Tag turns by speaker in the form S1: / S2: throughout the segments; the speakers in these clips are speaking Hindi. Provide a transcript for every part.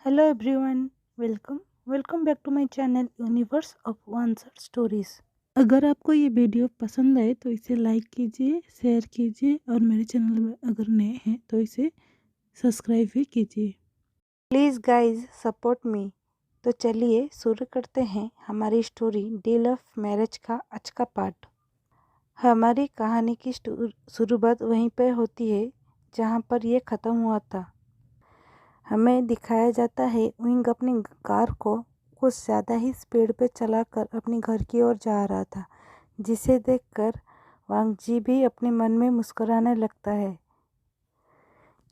S1: Hello everyone. Welcome welcome back to my channel universe of answer stories. अगर आपको ये वीडियो पसंद आए तो इसे लाइक कीजिए, शेयर कीजिए और मेरे चैनल में अगर नए हैं तो इसे सब्सक्राइब भी कीजिए। Please guys support me. तो चलिए शुरू करते हैं हमारी स्टोरी डील ऑफ मैरिज का आज का पार्ट। हमारी कहानी की शुरुआत वहीं पर होती है जहाँ पर ये ख़त्म हुआ था। हमें दिखाया जाता है विंग अपनी कार को कुछ ज़्यादा ही स्पीड पे चलाकर अपने घर की ओर जा रहा था, जिसे देखकर वांग जी भी अपने मन में मुस्कुराने लगता है,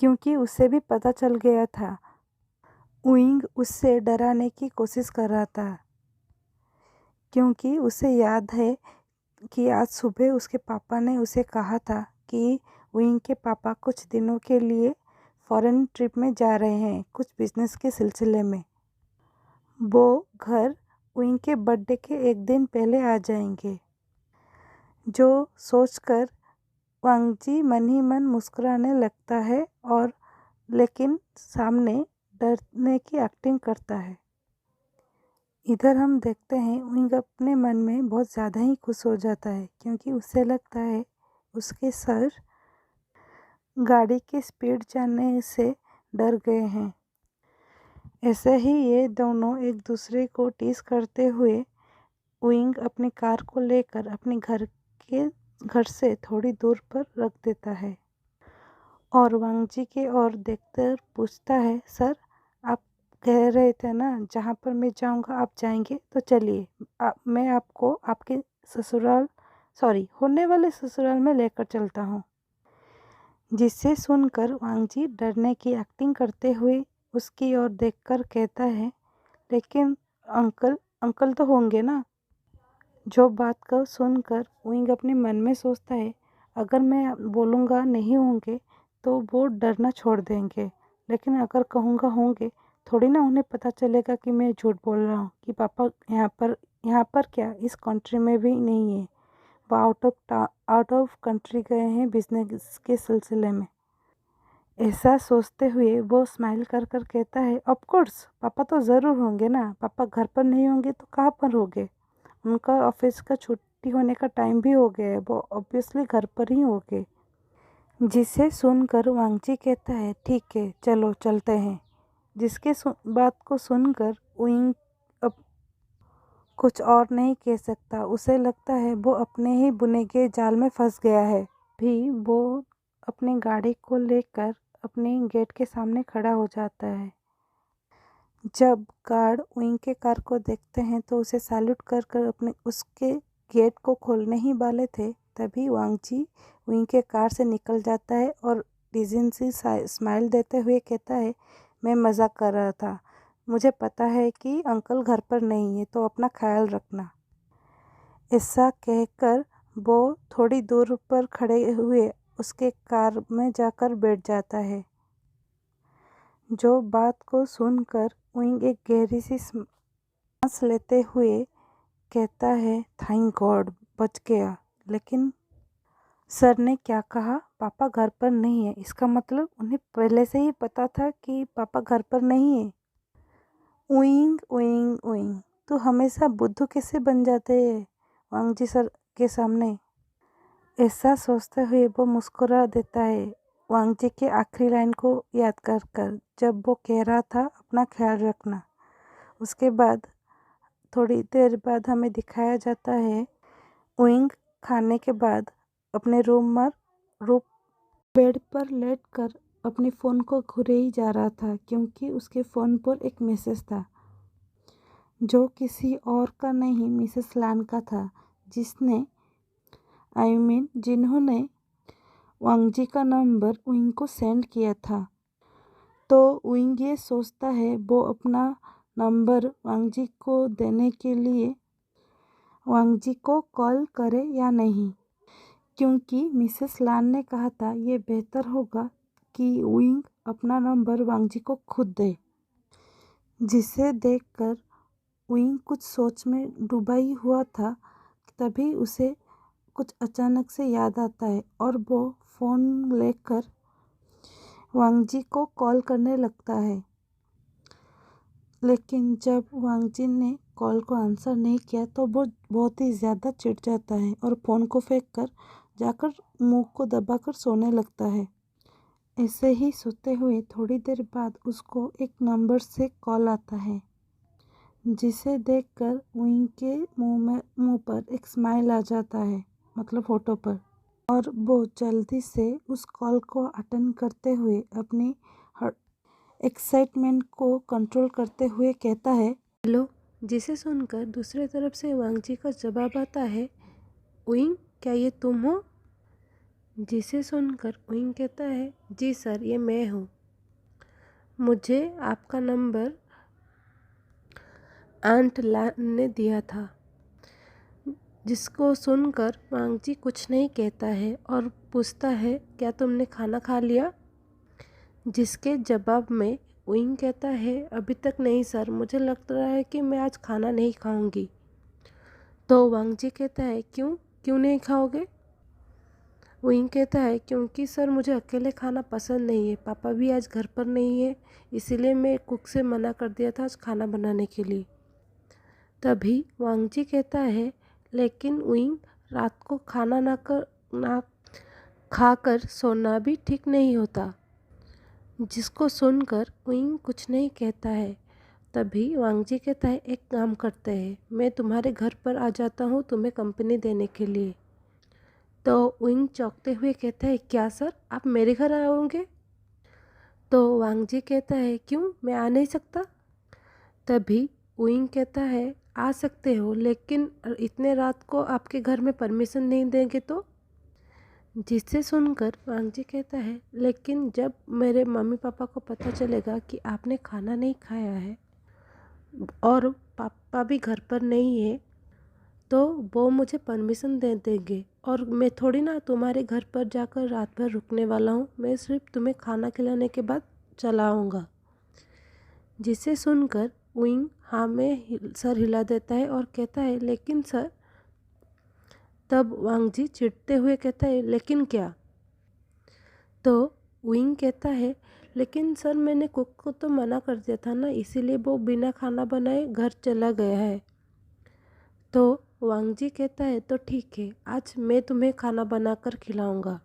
S1: क्योंकि उसे भी पता चल गया था विंग उससे डराने की कोशिश कर रहा था। क्योंकि उसे याद है कि आज सुबह उसके पापा ने उसे कहा था कि विंग के पापा कुछ दिनों के लिए फॉरेन ट्रिप में जा रहे हैं, कुछ बिजनेस के सिलसिले में। वो घर विंग के बर्थडे के एक दिन पहले आ जाएंगे, जो सोचकर वांग जी मन ही मन मुस्कुराने लगता है और लेकिन सामने डरने की एक्टिंग करता है। इधर हम देखते हैं विंग अपने मन में बहुत ज़्यादा ही खुश हो जाता है, क्योंकि उसे लगता है उसके सर गाड़ी की स्पीड जानने से डर गए हैं। ऐसे ही ये दोनों एक दूसरे को टीज करते हुए विंग अपनी कार को लेकर अपने घर से थोड़ी दूर पर रख देता है और वांग जी की ओर देखकर पूछता है, सर आप कह रहे थे ना जहाँ पर मैं जाऊँगा आप जाएंगे, तो चलिए मैं आपको आपके होने वाले ससुराल में लेकर चलता हूँ। जिसे सुनकर वांग जी डरने की एक्टिंग करते हुए उसकी ओर देखकर कहता है, लेकिन अंकल अंकल तो होंगे ना। जो बात को सुनकर विंग अपने मन में सोचता है, अगर मैं बोलूँगा नहीं होंगे तो वो डरना छोड़ देंगे, लेकिन अगर कहूँगा होंगे थोड़ी ना उन्हें पता चलेगा कि मैं झूठ बोल रहा हूँ कि पापा यहाँ पर क्या इस कंट्री में भी नहीं है। वो आउट ऑफ कंट्री गए हैं बिजनेस के सिलसिले में। ऐसा सोचते हुए वो स्माइल कर कर कहता है, ऑफ कोर्स पापा तो ज़रूर होंगे ना, पापा घर पर नहीं होंगे तो कहाँ पर होंगे। उनका ऑफिस का छुट्टी होने का टाइम भी हो गया है, वो ऑब्वियसली घर पर ही होंगे। जिसे सुनकर वांगची कहता है, ठीक है चलो चलते हैं। जिसके बात को सुनकर विंग अब कुछ और नहीं कह सकता। उसे लगता है वो अपने ही बुने के जाल में फंस गया है। भी वो अपनी गाड़ी को लेकर अपने गेट के सामने खड़ा हो जाता है। जब गार्ड विंग के कार को देखते हैं तो उसे सैल्यूट कर कर अपने उसके गेट को खोलने ही वाले थे, तभी वांग जी विंग के कार से निकल जाता है और डिजिन सी स्माइल देते हुए कहता है, मैं मजाक कर रहा था, मुझे पता है कि अंकल घर पर नहीं है तो अपना ख्याल रखना। ऐसा कहकर वो थोड़ी दूर पर खड़े हुए उसके कार में जाकर बैठ जाता है। जो बात को सुनकर विंग एक गहरी सी सांस लेते हुए कहता है, थैंक गॉड बच गया। लेकिन सर ने क्या कहा, पापा घर पर नहीं है, इसका मतलब उन्हें पहले से ही पता था कि पापा घर पर नहीं है। विंग विंग विंग तो हमेशा बुद्धू कैसे बन जाते हैं वांग जी सर के सामने। ऐसा सोचते हुए वो मुस्कुरा देता है वांग जी के आखिरी लाइन को याद कर कर, जब वो कह रहा था अपना ख्याल रखना। उसके बाद थोड़ी देर बाद हमें दिखाया जाता है विंग खाने के बाद अपने रूम बेड पर लेटकर अपने फ़ोन को घुरे ही जा रहा था, क्योंकि उसके फ़ोन पर एक मैसेज था जो किसी और का नहीं मिसेस लान का था, जिन्होंने वांग जी का नंबर विंग को सेंड किया था। तो विंग ये सोचता है वो अपना नंबर वांग जी को देने के लिए वांग जी को कॉल करे या नहीं, क्योंकि मिसेस लान ने कहा था ये बेहतर होगा कि विंग अपना नंबर वांग जी को खुद दे। जिसे देखकर विंग कुछ सोच में डूबा ही हुआ था, तभी उसे कुछ अचानक से याद आता है और वो फ़ोन लेकर वांग जी को कॉल करने लगता है। लेकिन जब वांग जी ने कॉल को आंसर नहीं किया तो वो बहुत ही ज़्यादा चिढ़ जाता है और फ़ोन को फेंक कर जाकर मुंह को दबाकर सोने लगता है। ऐसे ही सोते हुए थोड़ी देर बाद उसको एक नंबर से कॉल आता है, जिसे देखकर विंग के मुंह पर एक स्माइल आ जाता है, मतलब फ़ोटो पर। और वो जल्दी से उस कॉल को अटेंड करते हुए अपनी एक्साइटमेंट को कंट्रोल करते हुए कहता है, हेलो। जिसे सुनकर दूसरी तरफ से वांग जी का जवाब आता है, विंग, क्या ये तुम हो? जिसे सुनकर विंग कहता है, जी सर, ये मैं हूँ। मुझे आपका नंबर आंट लान ने दिया था। जिसको सुनकर वांग जी कुछ नहीं कहता है और पूछता है, क्या तुमने खाना खा लिया? जिसके जवाब में विंग कहता है, अभी तक नहीं सर, मुझे लग रहा है कि मैं आज खाना नहीं खाऊंगी। तो वांग जी कहता है, क्यों नहीं खाओगे? विंग कहता है, क्योंकि सर मुझे अकेले खाना पसंद नहीं है, पापा भी आज घर पर नहीं है, इसीलिए मैं कुक से मना कर दिया था आज खाना बनाने के लिए। तभी वांग जी कहता है, लेकिन विंग, रात को खाना ना खाकर सोना भी ठीक नहीं होता। जिसको सुनकर विंग कुछ नहीं कहता है। तभी वांग जी कहता है, एक काम करते हैं, मैं तुम्हारे घर पर आ जाता हूँ तुम्हें कंपनी देने के लिए। तो विंग चौंकते हुए कहता है, क्या सर, आप मेरे घर आओगे? तो वांग जी कहता है, क्यों, मैं आ नहीं सकता? तभी विंग कहता है, आ सकते हो, लेकिन इतने रात को आपके घर में परमिशन नहीं देंगे तो? जिसे सुनकर वांग जी कहता है, लेकिन जब मेरे मम्मी पापा को पता चलेगा कि आपने खाना नहीं खाया है और पापा भी घर पर नहीं है, तो वो मुझे परमिशन दे देंगे और मैं थोड़ी ना तुम्हारे घर पर जाकर रात भर रुकने वाला हूँ, मैं सिर्फ तुम्हें खाना खिलाने के बाद चला आऊँगा। जिसे सुनकर विंग हाँ में सर हिला देता है और कहता है, लेकिन सर। तब वांग जी चिढ़ते हुए कहता है, लेकिन क्या? तो विंग कहता है, लेकिन सर मैंने कुक को तो मना कर दिया था ना, इसीलिए वो बिना खाना बनाए घर चला गया है। तो वांग जी कहता है, तो ठीक है, आज मैं तुम्हें खाना बनाकर खिलाऊंगा।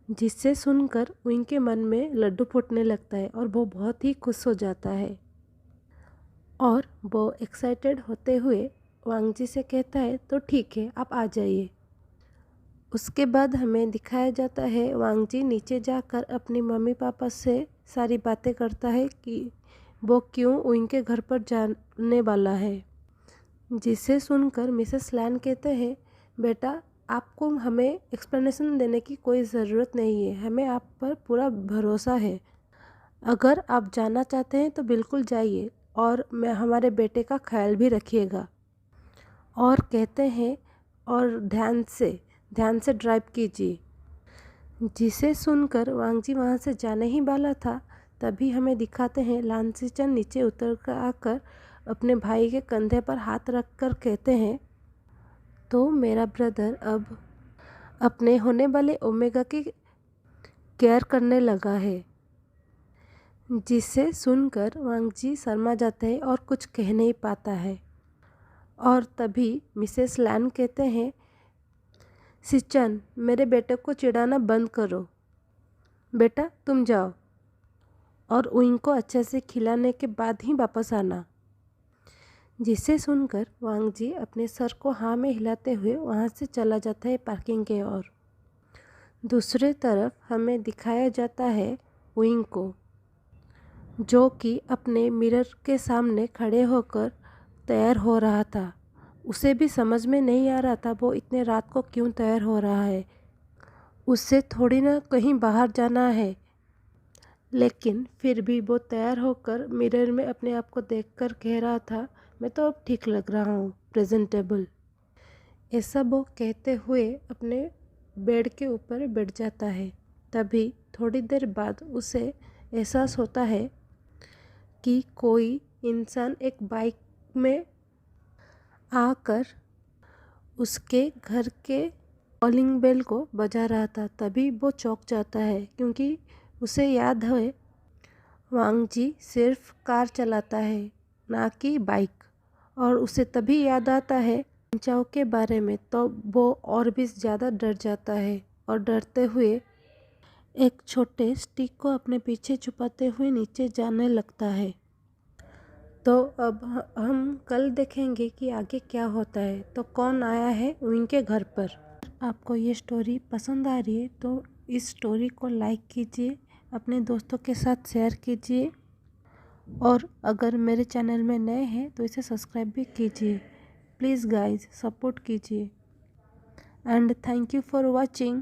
S1: जिससे सुनकर विंग के मन में लड्डू फूटने लगता है और वो बहुत ही खुश हो जाता है और वो एक्साइटेड होते हुए वांग जी से कहता है, तो ठीक है, आप आ जाइए। उसके बाद हमें दिखाया जाता है वांग जी नीचे जाकर अपनी मम्मी पापा से सारी बातें करता है कि वो क्यों उनके घर पर जाने वाला है। जिसे सुनकर मिसेस लैन कहते हैं, बेटा, आपको हमें एक्सप्लेनेशन देने की कोई ज़रूरत नहीं है, हमें आप पर पूरा भरोसा है। अगर आप जाना चाहते हैं तो बिल्कुल जाइए और मैं हमारे बेटे का ख्याल भी रखिएगा। और कहते हैं, और ध्यान से ड्राइव कीजिए। जिसे सुनकर वांग जी वहाँ से जाने ही वाला था, तभी हमें दिखाते हैं लांसीचन नीचे उतर कर आकर अपने भाई के कंधे पर हाथ रखकर कहते हैं, तो मेरा ब्रदर अब अपने होने वाले ओमेगा की केयर करने लगा है। जिसे सुनकर वांग जी शर्मा जाते हैं और कुछ कह नहीं पाता है। और तभी मिसेस लैन कहते हैं, सिचन, मेरे बेटे को चिढ़ाना बंद करो, बेटा तुम जाओ और विंग को अच्छे से खिलाने के बाद ही वापस आना। जिसे सुनकर वांग जी अपने सर को हाँ में हिलाते हुए वहाँ से चला जाता है पार्किंग के ओर। दूसरे तरफ हमें दिखाया जाता है विंग को, जो कि अपने मिरर के सामने खड़े होकर तैयार हो रहा था। उसे भी समझ में नहीं आ रहा था वो इतने रात को क्यों तैयार हो रहा है, उससे थोड़ी ना कहीं बाहर जाना है। लेकिन फिर भी वो तैयार होकर मिरर में अपने आप को देखकर कह रहा था, मैं तो अब ठीक लग रहा हूँ, प्रेजेंटेबल। ऐसा वो कहते हुए अपने बेड के ऊपर बैठ जाता है। तभी थोड़ी देर बाद उसे एहसास होता है कि कोई इंसान एक बाइक में आकर उसके घर के कॉलिंग बेल को बजा रहा था। तभी वो चौंक जाता है क्योंकि उसे याद है वांग जी सिर्फ कार चलाता है, ना कि बाइक। और उसे तभी याद आता है चाओ के बारे में तो वो और भी ज़्यादा डर जाता है और डरते हुए एक छोटे स्टिक को अपने पीछे छुपाते हुए नीचे जाने लगता है। तो अब हम कल देखेंगे कि आगे क्या होता है, तो कौन आया है उनके घर पर। आपको ये स्टोरी पसंद आ रही है तो इस स्टोरी को लाइक कीजिए, अपने दोस्तों के साथ शेयर कीजिए और अगर मेरे चैनल में नए हैं तो इसे सब्सक्राइब भी कीजिए। प्लीज़ गाइस सपोर्ट कीजिए and thank you for watching.